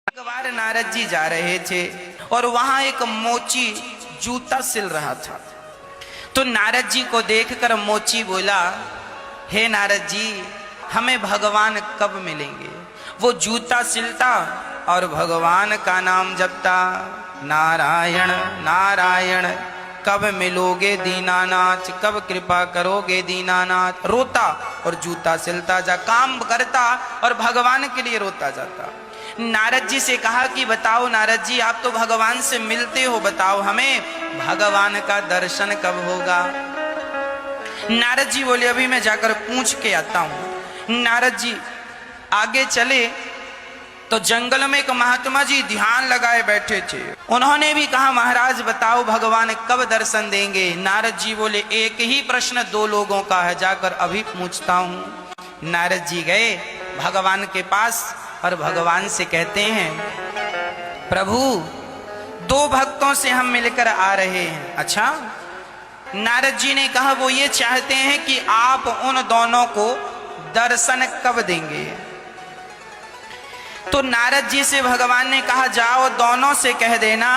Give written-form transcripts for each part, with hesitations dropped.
एक बार नारद जी जा रहे थे और वहां एक मोची जूता सिल रहा था। तो नारद जी को देखकर मोची बोला, हे नारद जी, हमें भगवान कब मिलेंगे? वो जूता सिलता और भगवान का नाम जपता, नारायण नारायण, कब मिलोगे दीनानाथ, कब कृपा करोगे दीनानाथ। रोता और जूता सिलता जा, काम करता और भगवान के लिए रोता जाता। नारद जी से कहा कि बताओ नारद जी, आप तो भगवान से मिलते हो, बताओ हमें भगवान का दर्शन कब होगा? नारद जी बोले, अभी मैं जाकर पूछ के आता हूं। नारद जी आगे चले तो जंगल में एक महात्मा जी ध्यान लगाए बैठे थे। उन्होंने भी कहा, महाराज बताओ भगवान कब दर्शन देंगे? नारद जी बोले, एक ही प्रश्न दो लोगों का है, जाकर अभी पूछता हूं। नारद जी गए भगवान के पास और भगवान से कहते हैं, प्रभु दो भक्तों से हम मिलकर आ रहे हैं। अच्छा? नारद जी ने कहा, वो ये चाहते हैं कि आप उन दोनों को दर्शन कब देंगे? तो नारद जी से भगवान ने कहा, जाओ दोनों से कह देना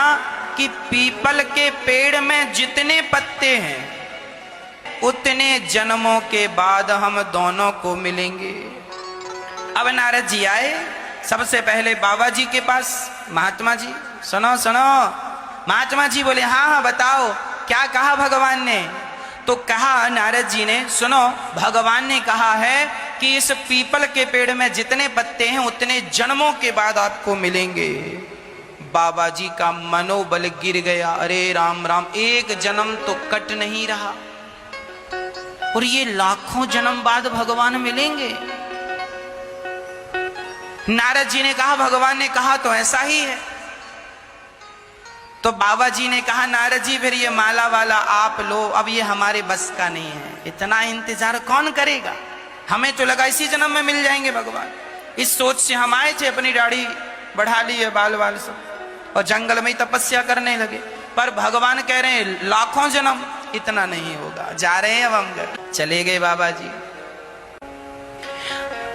कि पीपल के पेड़ में जितने पत्ते हैं उतने जन्मों के बाद हम दोनों को मिलेंगे। अब नारद जी आए, सबसे पहले बाबा जी के पास। महात्मा जी सुनो सुनो। महात्मा जी बोले, हाँ हाँ बताओ क्या कहा भगवान ने? तो कहा नारद जी ने, सुनो भगवान ने कहा है कि इस पीपल के पेड़ में जितने पत्ते हैं उतने जन्मों के बाद आपको मिलेंगे। बाबा जी का मनोबल गिर गया। अरे राम राम, एक जन्म तो कट नहीं रहा और ये लाखों जन्म बाद भगवान मिलेंगे। नारद जी ने कहा, भगवान ने कहा तो ऐसा ही है। तो बाबा जी ने कहा, नारद जी फिर ये माला वाला आप लो, अब ये हमारे बस का नहीं है, इतना इंतजार कौन करेगा? हमें तो लगा इसी जन्म में मिल जाएंगे भगवान। इस सोच से हम आए थे, अपनी दाढ़ी बढ़ा ली है, बाल वाल सब, और जंगल में ही तपस्या करने लगे। पर भगवान कह रहे हैं लाखों जन्म, इतना नहीं होगा। जा रहे हैं अब हम घर। चले गए बाबा जी।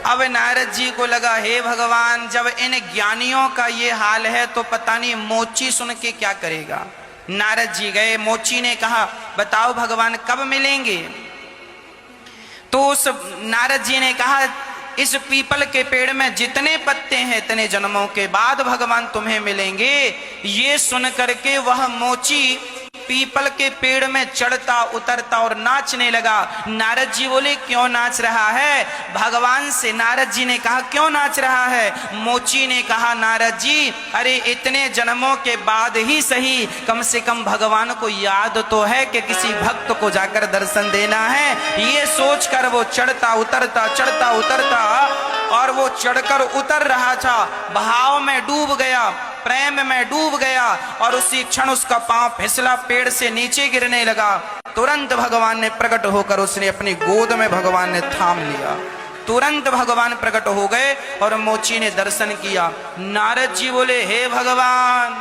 अब नारद जी को लगा, हे भगवान, जब इन ज्ञानियों का ये हाल है तो पता नहीं मोची सुन के क्या करेगा। नारद जी गए, मोची ने कहा, बताओ भगवान कब मिलेंगे? तो उस नारद जी ने कहा, इस पीपल के पेड़ में जितने पत्ते हैं इतने जन्मों के बाद भगवान तुम्हें मिलेंगे। ये सुन करके वह मोची पीपल के पेड़ में चढ़ता उतरता और नाचने लगा। नारद जी बोले, क्यों नाच रहा है? भगवान से नारद जी ने कहा, क्यों नाच रहा है? मोची ने कहा, नारद जी, अरे इतने जन्मों के बाद ही सही, कम से कम भगवान को याद तो है कि किसी भक्त को जाकर दर्शन देना है। ये सोचकर वो चढ़ता उतरता और वो चढ़कर उतर रहा था, भाव में डूब गया, प्रेम में डूब गया और उसी क्षण उसका पांव फिसला, पेड़ से नीचे गिरने लगा। तुरंत भगवान ने प्रकट होकर उसने अपनी गोद में भगवान ने थाम लिया। तुरंत भगवान प्रकट हो गए और मोची ने दर्शन किया। नारद जी बोले, हे भगवान,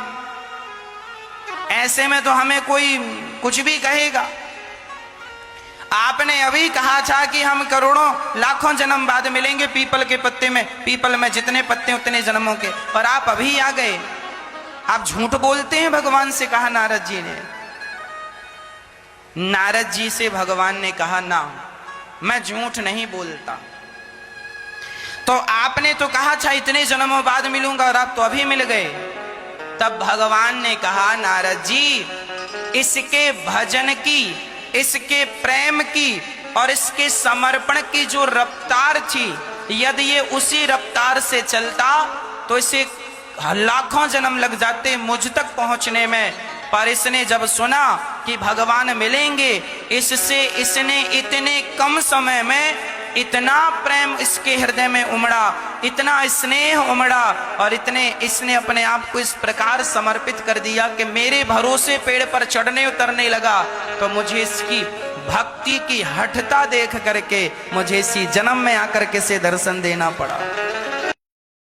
ऐसे में तो हमें कोई कुछ भी कहेगा। आपने अभी कहा था कि हम करोड़ों लाखों जन्म बाद मिलेंगे पीपल के पत्ते में, पीपल में जितने पत्ते उतने जन्मों के, और आप अभी आ गए। आप झूठ बोलते हैं, भगवान से कहा नारद जी ने। नारद जी से भगवान ने कहा, ना, मैं झूठ नहीं बोलता। तो आपने तो कहा था इतने जन्मों बाद मिलूंगा और आप तो अभी मिल गए। तब भगवान ने कहा, नारद जी, इसके भजन की, इसके प्रेम की और इसके समर्पण की जो रफ्तार थी, यदि ये उसी रफ्तार से चलता तो इसे लाखों जन्म लग जाते मुझ तक पहुंचने में। पर इसने जब सुना कि भगवान मिलेंगे, इससे इसने इतने कम समय में इतना प्रेम इसके हृदय में उमड़ा, इतना स्नेह उमड़ा और इसने अपने आप को इस प्रकार समर्पित कर दिया कि मेरे भरोसे पेड़ पर चढ़ने उतरने लगा। तो मुझे इसकी भक्ति की हठता देख करके मुझे इसी जन्म में आकर के से दर्शन देना पड़ा।